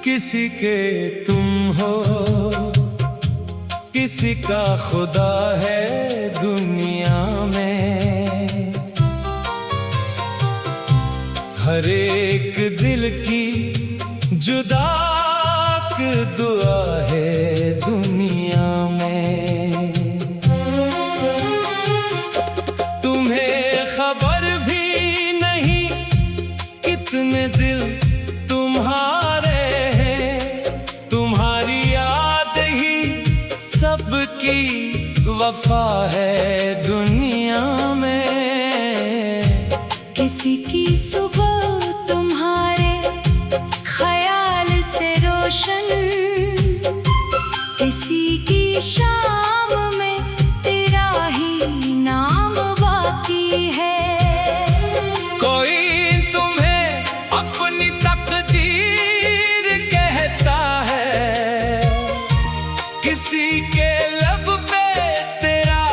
किसी के तुम हो, किसी का खुदा है दुनिया में। हर एक दिल की जुदा दुआ है दुनिया में। तुम्हें खबर भी नहीं कितने दिल तुम्हारे, सबकी वफा है दुनिया में। किसी की सुबह तुम्हारे ख्याल से रोशन, किसी की शाम में तेरा ही नाम बाकी है। कोई तुम्हें अपनी तकदीर कहता है, किसी के लब पे तेरा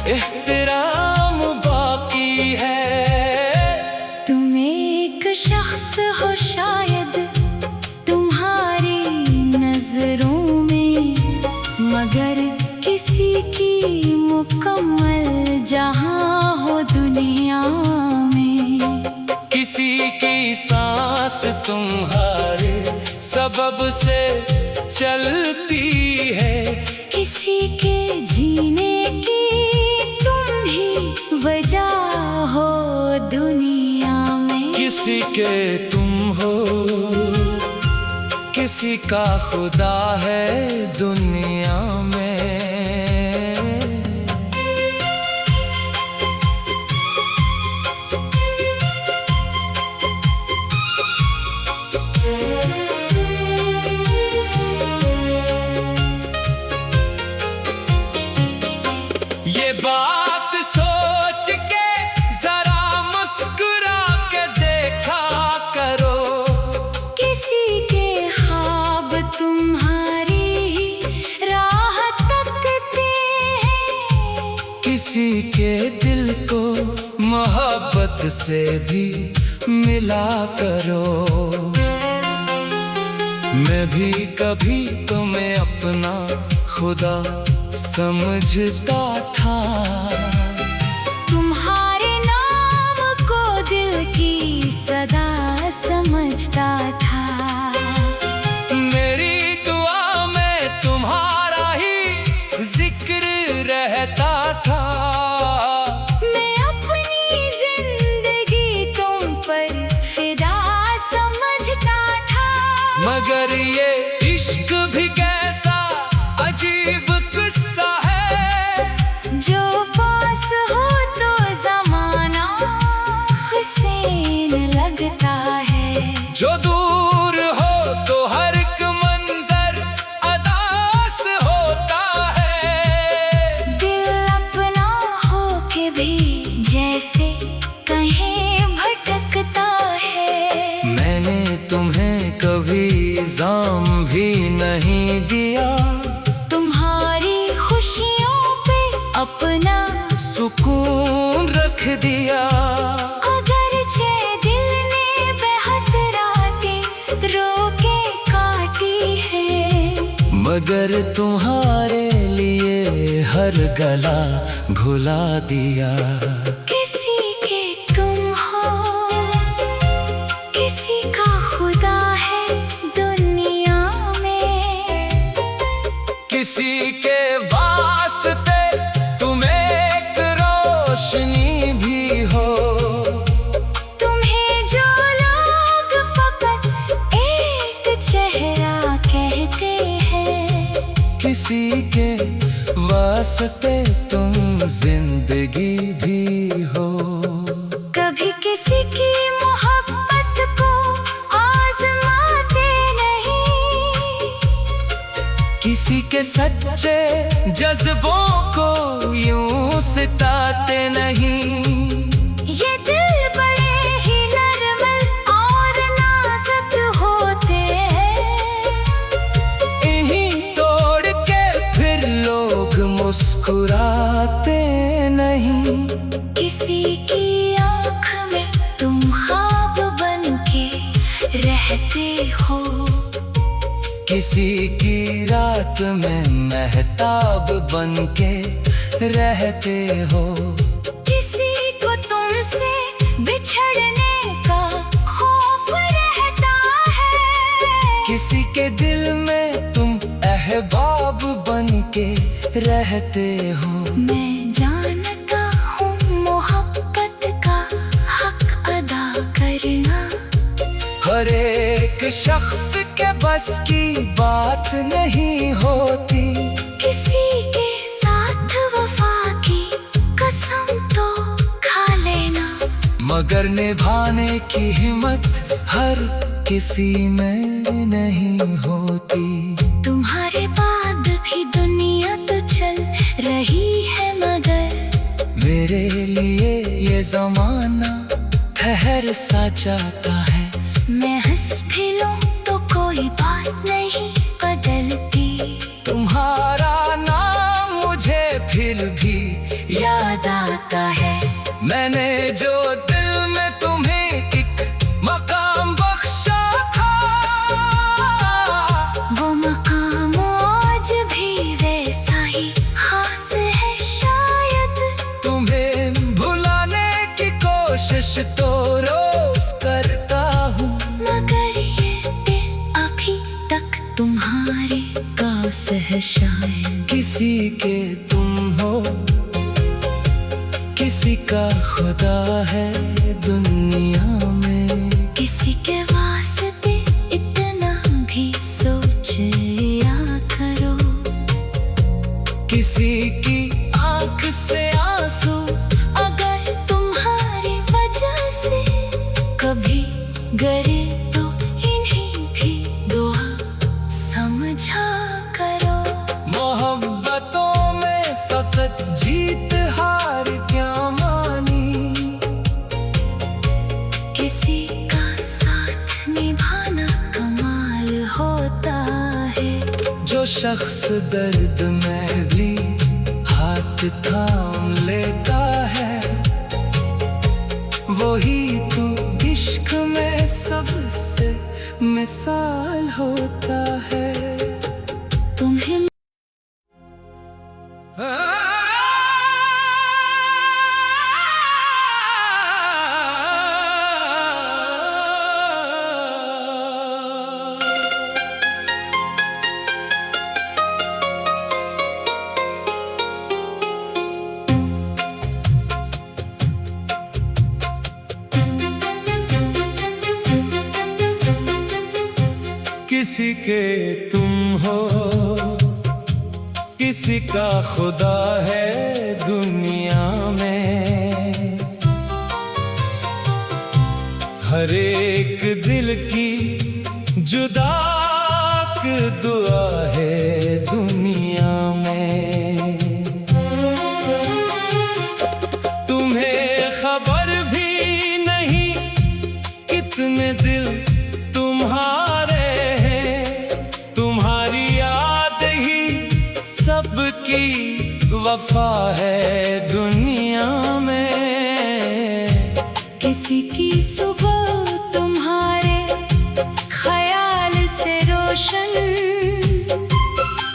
एहतराम बाकी है। तुम एक शख्स हो शायद तुम्हारी नजरों में, मगर किसी की मुकम्मल जहां हो दुनिया में। किसी की सांस तुम्हारे सबब से चलती है, किसी के जीने की तुम ही वजह हो दुनिया में। किसी के तुम हो, किसी का खुदा है दुनिया में। ये बात सोच के जरा मुस्कुरा के देखा करो, किसी के ख्वाब तुम्हारी राह तकते हैं। किसी के दिल को मोहब्बत से भी मिला करो। मैं भी कभी तुम्हें अपना खुदा समझता था, तुम्हारे नाम को दिल की सदा समझता था। मेरी दुआ में तुम्हारा ही जिक्र रहता था। मैं अपनी जिंदगी तुम पर फिदा समझता था। मगर ये इश्क भी कैसा अजीब किस्सा है, जो पास हो तो ज़माना हुसैन लगता है, जो दूर हो तो हर एक मंजर अदास होता है। दिल अपना हो के भी जैसे कहीं भटकता है। मैंने तुम्हें कभी इल्ज़ाम भी नहीं दिया, अपना सुकून रख दिया। अगरचे दिल ने बेहद रातें रोके काटी है, मगर तुम्हारे लिए हर गला घुला दिया। किसी के तुम हो, किसी का खुदा है दुनिया में। किसी के वास्ते रोशनी भी हो, तुम्हें जो लोग फकत एक चेहरा कहते हैं। किसी के वास्ते तुम जिंदगी भी हो। कभी किसी की मोहब्बत को आजमाते नहीं, किसी किसी के सच्चे जज्बों को यूं सिताते नहीं। ये दिल बड़े ही नरम और नाजुक होते हैं, इन्हीं तोड़ के फिर लोग मुस्कुराते नहीं। किसी की आँख में तुम ख्वाब बन के रहते हो, किसी की रात में महताब बन के रहते हो। किसी को तुमसे बिछड़ने का खौफ रहता है, किसी के दिल में तुम अहबाब बन के रहते हो। मैं जानता हूँ मोहब्बत का हक अदा करना हर एक शख्स के बस की बात नहीं होती। किसी के साथ वफा की कसम तो खा लेना, मगर निभाने की हिम्मत हर किसी में नहीं होती। तुम्हारे बाद भी दुनिया तो चल रही है, मगर मेरे लिए ये जमाना ठहर सा जाता है। मैं हंस भी लूं तो कोई बात नहीं बदलती। तुम्हारा नाम मुझे फिर भी याद आता है, मैंने जो दिल में तुम्हें एक मकाम बख्शा था, वो मकाम आज भी वैसा ही खास है शायद। तुम्हें भुलाने की कोशिश तो रोज करता हूँ, मगर ये दिल अभी तक तुम्हारे पास है शायद। किसी के तुम हो, किसी का खुदा है दुनिया में। किसी के वास्ते इतना भी सोच या करो, किसी की आंख से आंसू अगर तुम्हारी वजह से कभी गिरे तो इन्हीं भी दुआ समझा करो। मोहब्बतों में फकत जीत हार क्या मानी, किसी का साथ निभाना कमाल होता है। जो शख्स दर्द में भी हाथ थाम लेता है, वही तो इश्क में सबसे मिसाल होता है। तुम्हें किसी के तुम हो, किसी का खुदा है दुनिया में। हर एक दिल की जुदा दुआ है दुनिया में। तुम्हें खबर भी नहीं कितने दिल तुम्हारे हैं, तुम्हारी याद ही सबकी वफा है दुनिया में। किसी की सुबह तुम्हारे ख्याल से रोशन,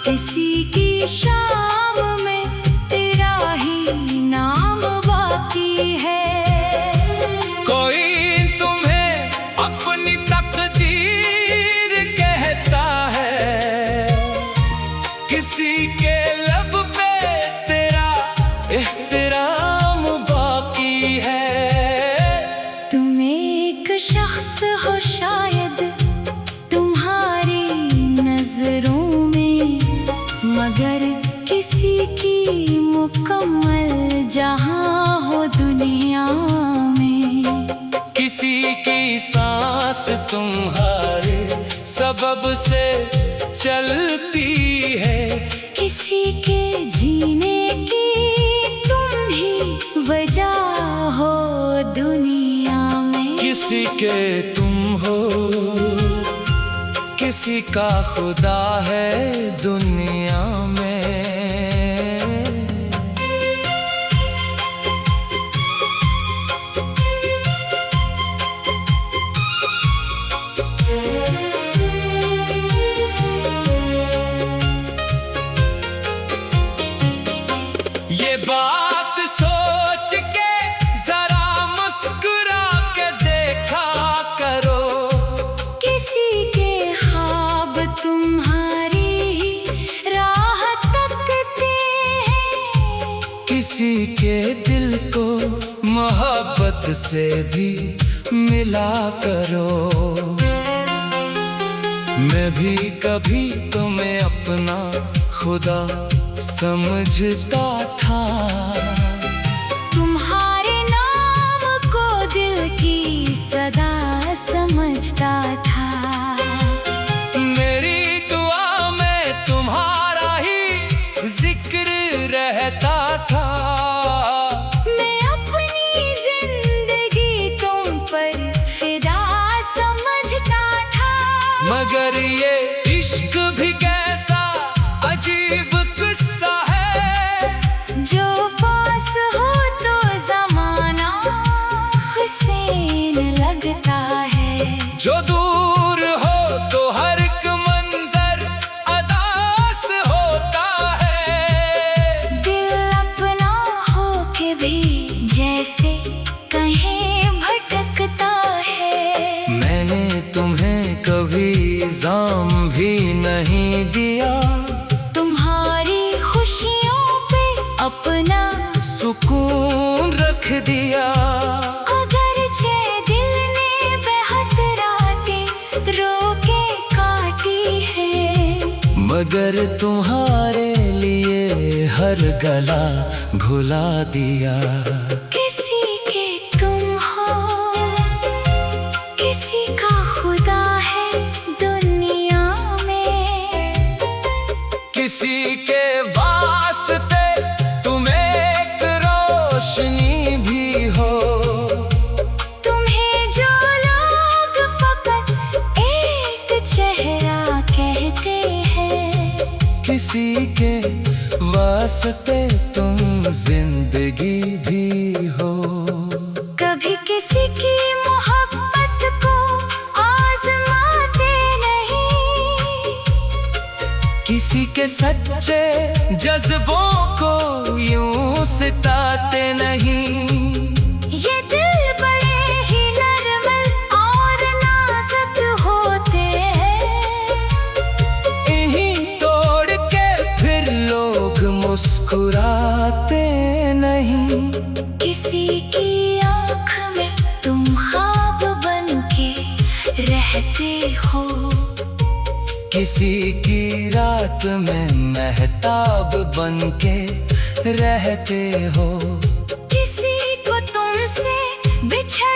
किसी की शाम में तेरा ही नाम बाकी है। कोई तुम्हें अपनी तकदीर कहता है, किसी के लब पे तेरा एहतराम बाकी है। तुम एक शख्स हो शायद तुम्हारी नजरों में, मगर किसी की मुकम्मल जहां हो दुनिया में। किसी की सांस तुम्हारे सबब से चलती है। किसी के जीने की तुम ही वजह हो दुनिया में। किसी के तुम हो, किसी का खुदा है दुनिया में। ये बात सोच के जरा मुस्कुरा के देखा करो। किसी के ख्वाब तुम्हारी राह तकते हैं। किसी के दिल को मोहब्बत से भी मिला करो। मैं भी कभी तुम्हें अपना खुदा समझता था। तुम्हारे नाम को दिल की सदा समझता था। मेरी दुआ में तुम्हारा ही जिक्र रहता था। मैं अपनी जिंदगी तुम पर फिदा समझता था। मगर ये इश्क भी कैसा अजीब किस्सा है। जो पास हो तो जमाना हुसैन लगता है। जो दूर हो तो हर एक मंजर अदास होता है। दिल अपना हो के भी जैसे कहीं भटकता है। मैंने तुम्हें कभी इल्जाम भी नहीं दिया। तुम्हारी खुशियों पे अपना सुकून रख दिया। अगरचे दिल ने बेहद रातें रोके काटी है। मगर तुम्हारे लिए हर गला घुला दिया। किसी के तुम हो, किसी का खुदा है दुनिया में। किसी के वास्ते तुम एक रोशनी भी हो। तुम्हें जो लोग फकत एक चेहरा कहते हैं। किसी के वास्ते तुम जिंदगी भी हो। कभी किसी की मोहब्बत को आजमाते नहीं। किसी के सच्चे जज्बों को यूं सिताते नहीं। ये दिल बड़े ही नर्म और नाजुक होते हैं। इन्हीं तोड़ के फिर लोग मुस्कुराते नहीं। किसी की आँख में तुम ख्वाब बन के रहते हो। किसी की रात में महताब बन के रहते हो। किसी को तुमसे बिछड़